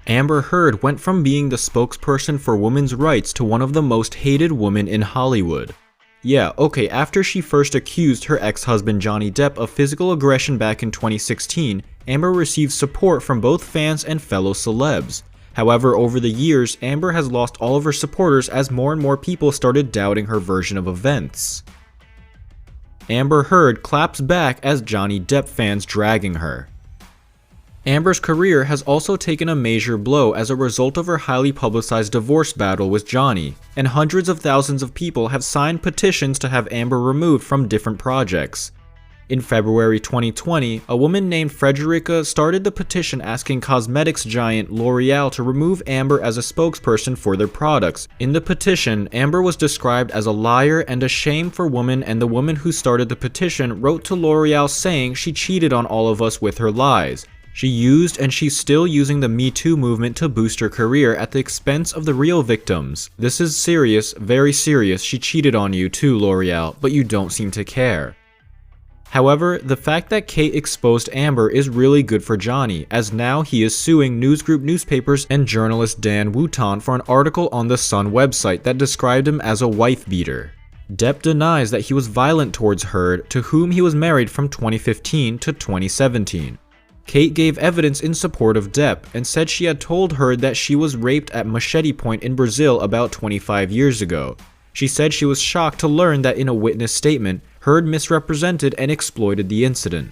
Amber Heard went from being the spokesperson for women's rights to one of the most hated women in Hollywood. Yeah, okay, after she first accused her ex-husband Johnny Depp of physical aggression back in 2016, Amber received support from both fans and fellow celebs. However, over the years, Amber has lost all of her supporters as more and more people started doubting her version of events. Amber Heard claps back as Johnny Depp fans dragging her. Amber's career has also taken a major blow as a result of her highly publicized divorce battle with Johnny, and hundreds of thousands of people have signed petitions to have Amber removed from different projects. In February 2020, a woman named Frederica started the petition asking cosmetics giant L'Oreal to remove Amber as a spokesperson for their products. In the petition, Amber was described as a liar and a shame for women, and the woman who started the petition wrote to L'Oreal saying she cheated on all of us with her lies. She used and she's still using the Me Too movement to boost her career at the expense of the real victims. This is serious, very serious. She cheated on you too, L'Oreal, but you don't seem to care. However, the fact that Kate exposed Amber is really good for Johnny, as now he is suing News Group newspapers and journalist Dan Wooton for an article on the Sun website that described him as a wife beater. Depp denies that he was violent towards Heard, to whom he was married from 2015 to 2017. Kate gave evidence in support of Depp and said she had told Heard that she was raped at Machete Point in Brazil about 25 years ago. She said she was shocked to learn that in a witness statement, Heard misrepresented and exploited the incident.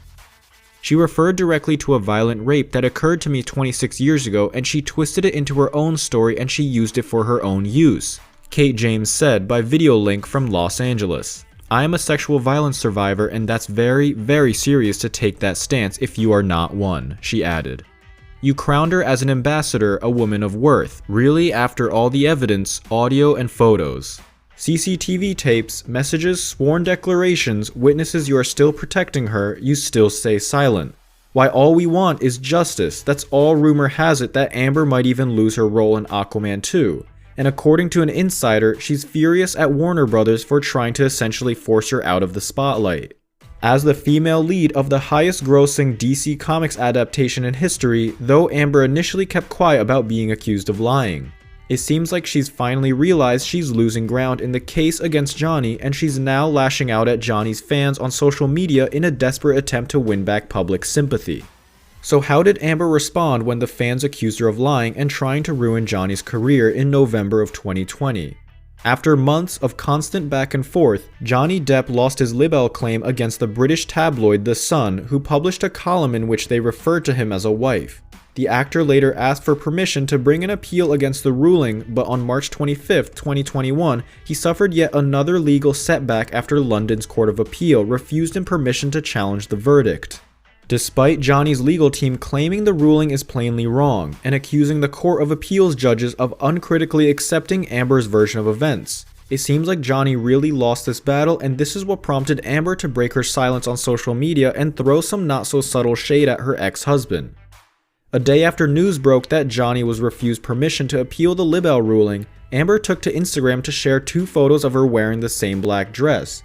She referred directly to a violent rape that occurred to me 26 years ago, and she twisted it into her own story and she used it for her own use, Kate James said by video link from Los Angeles. I am a sexual violence survivor, and that's very, very serious to take that stance if you are not one, she added. You crowned her as an ambassador, a woman of worth. Really, after all the evidence, audio and photos, CCTV tapes, messages, sworn declarations, witnesses, you are still protecting her, you still stay silent. Why, all we want is justice. That's all. Rumor has it that Amber might even lose her role in Aquaman 2. And according to an insider, she's furious at Warner Brothers for trying to essentially force her out of the spotlight. As the female lead of the highest grossing DC Comics adaptation in history, though Amber initially kept quiet about being accused of lying. It seems like she's finally realized she's losing ground in the case against Johnny, and she's now lashing out at Johnny's fans on social media in a desperate attempt to win back public sympathy. So how did Amber respond when the fans accused her of lying and trying to ruin Johnny's career in November of 2020? After months of constant back and forth, Johnny Depp lost his libel claim against the British tabloid The Sun, who published a column in which they referred to him as a wife. The actor later asked for permission to bring an appeal against the ruling, but on March 25, 2021, he suffered yet another legal setback after London's Court of Appeal refused him permission to challenge the verdict. Despite Johnny's legal team claiming the ruling is plainly wrong, and accusing the Court of Appeals judges of uncritically accepting Amber's version of events, it seems like Johnny really lost this battle, and this is what prompted Amber to break her silence on social media and throw some not-so-subtle shade at her ex-husband. A day after news broke that Johnny was refused permission to appeal the libel ruling, Amber took to Instagram to share 2 photos of her wearing the same black dress.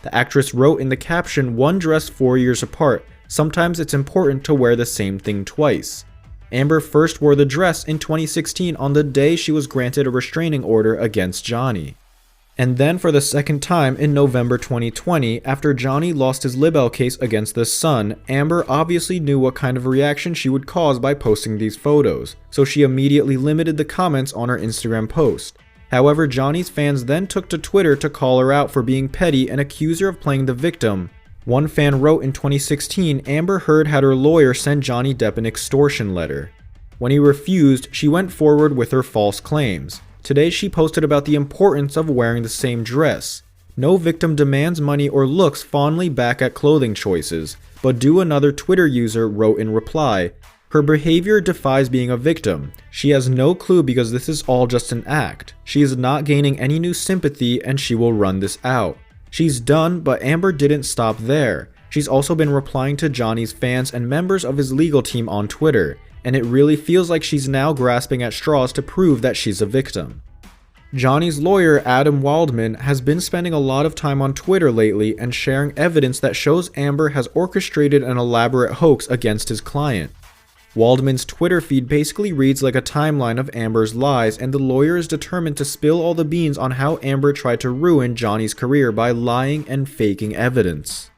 The actress wrote in the caption, "One dress 4 years apart. Sometimes it's important to wear the same thing twice." Amber first wore the dress in 2016 on the day she was granted a restraining order against Johnny. And then for the second time in November 2020, after Johnny lost his libel case against The Sun, Amber obviously knew what kind of reaction she would cause by posting these photos, so she immediately limited the comments on her Instagram post. However, Johnny's fans then took to Twitter to call her out for being petty and accuse her of playing the victim. One fan wrote in 2016, Amber Heard had her lawyer send Johnny Depp an extortion letter. When he refused, she went forward with her false claims. Today she posted about the importance of wearing the same dress. No victim demands money or looks fondly back at clothing choices, but do, another Twitter user wrote in reply, her behavior defies being a victim. She has no clue because this is all just an act. She is not gaining any new sympathy and she will run this out. She's done, but Amber didn't stop there. She's also been replying to Johnny's fans and members of his legal team on Twitter, and it really feels like she's now grasping at straws to prove that she's a victim. Johnny's lawyer, Adam Waldman, has been spending a lot of time on Twitter lately and sharing evidence that shows Amber has orchestrated an elaborate hoax against his client. Waldman's Twitter feed basically reads like a timeline of Amber's lies, and the lawyer is determined to spill all the beans on how Amber tried to ruin Johnny's career by lying and faking evidence.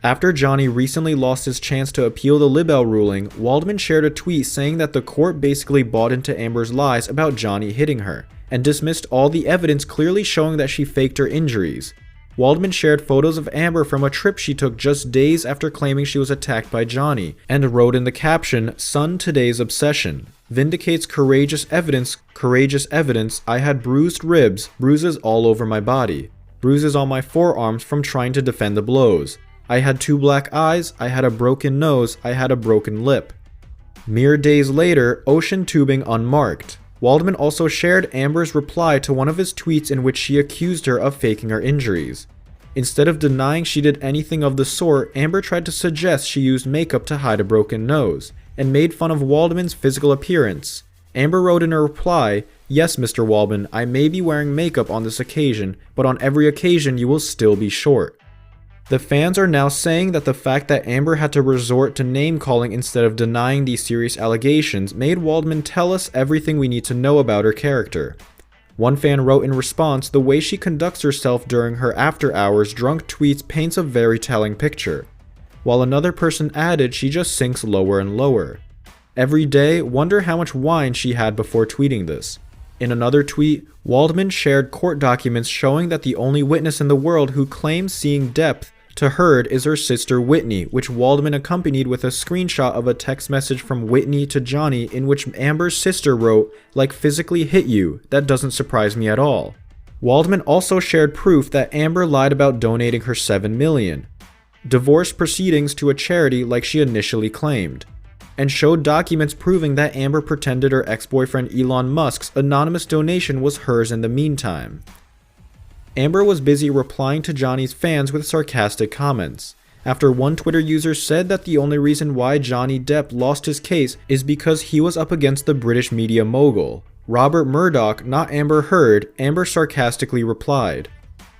After Johnny recently lost his chance to appeal the libel ruling, Waldman shared a tweet saying that the court basically bought into Amber's lies about Johnny hitting her, and dismissed all the evidence clearly showing that she faked her injuries. Waldman shared photos of Amber from a trip she took just days after claiming she was attacked by Johnny, and wrote in the caption, "Son, today's obsession. Vindicates courageous evidence, I had bruised ribs, bruises all over my body. Bruises on my forearms from trying to defend the blows. I had 2 black eyes, I had a broken nose, I had a broken lip." Mere days later, ocean tubing unmarked. Waldman also shared Amber's reply to one of his tweets in which she accused her of faking her injuries. Instead of denying she did anything of the sort, Amber tried to suggest she used makeup to hide a broken nose, and made fun of Waldman's physical appearance. Amber wrote in her reply, "Yes, Mr. Waldman, I may be wearing makeup on this occasion, but on every occasion you will still be short." The fans are now saying that the fact that Amber had to resort to name-calling instead of denying these serious allegations made Waldman tell us everything we need to know about her character. One fan wrote in response, "The way she conducts herself during her after-hours drunk tweets paints a very telling picture," while another person added, "She just sinks lower and lower. Every day, wonder how much wine she had before tweeting this." In another tweet, Waldman shared court documents showing that the only witness in the world who claims seeing Depp to Heard is her sister Whitney, which Waldman accompanied with a screenshot of a text message from Whitney to Johnny in which Amber's sister wrote, "Like physically hit you, that doesn't surprise me at all." Waldman also shared proof that Amber lied about donating her $7 million divorce proceedings to a charity like she initially claimed, and showed documents proving that Amber pretended her ex-boyfriend Elon Musk's anonymous donation was hers in the meantime. Amber was busy replying to Johnny's fans with sarcastic comments, after one Twitter user said that the only reason why Johnny Depp lost his case is because he was up against the British media mogul, Robert Murdoch, not Amber Heard. Amber sarcastically replied,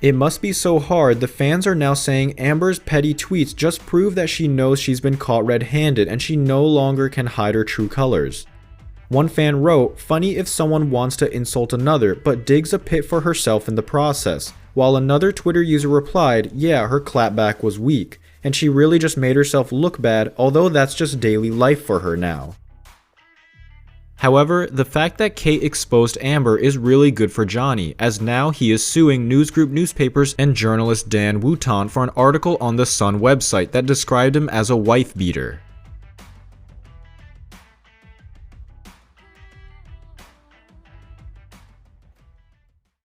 "It must be so hard. The fans are now saying Amber's petty tweets just prove that she knows she's been caught red-handed and she no longer can hide her true colors." One fan wrote, "Funny if someone wants to insult another, but digs a pit for herself in the process," while another Twitter user replied, "Yeah, her clapback was weak, and she really just made herself look bad, although that's just daily life for her now." However, the fact that Kate exposed Amber is really good for Johnny, as now he is suing Newsgroup newspapers and journalist Dan Wooton for an article on the Sun website that described him as a wife beater.